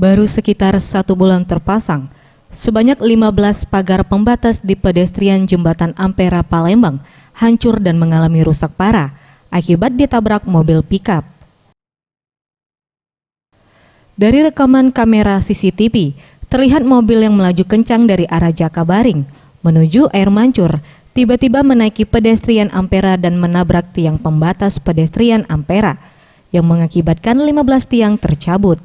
Baru sekitar 1 bulan terpasang, sebanyak 15 pagar pembatas di pedestrian Jembatan Ampera Palembang hancur dan mengalami rusak parah akibat ditabrak mobil pickup. Dari rekaman kamera CCTV, terlihat mobil yang melaju kencang dari arah Jakabaring menuju Air Mancur tiba-tiba menaiki pedestrian Ampera dan menabrak tiang pembatas pedestrian Ampera yang mengakibatkan 15 tiang tercabut.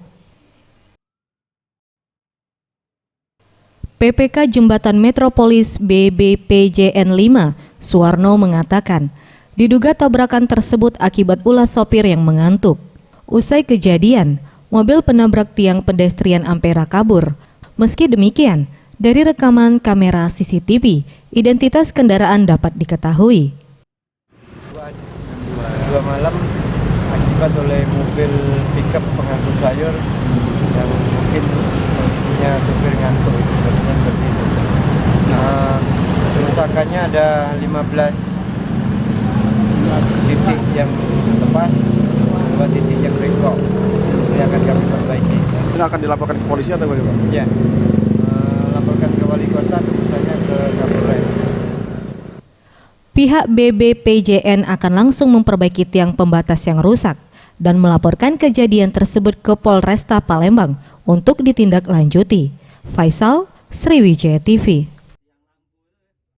PPK Jembatan Metropolis BBPJN 5, Suwarno mengatakan, diduga tabrakan tersebut akibat ulah sopir yang mengantuk. Usai kejadian, mobil penabrak tiang pedestrian Ampera kabur. Meski demikian, dari rekaman kamera CCTV, identitas kendaraan dapat diketahui. Dua malam akibat oleh mobil pickup pengangkut sayur yang mungkin kondisinya supir ngantuk itu seperti itu. Kerusakannya ada 15 titik yang lepas, 2 titik yang bengkok. Ini akan kami perbaiki. Ini akan dilaporkan ke polisi atau bagaimana? Ya, laporkan ke wali kota, misalnya ke Kapolres. Pihak BBPJN akan langsung memperbaiki tiang pembatas yang rusak dan melaporkan kejadian tersebut ke Polresta Palembang untuk ditindaklanjuti. Faisal, Sriwijaya TV.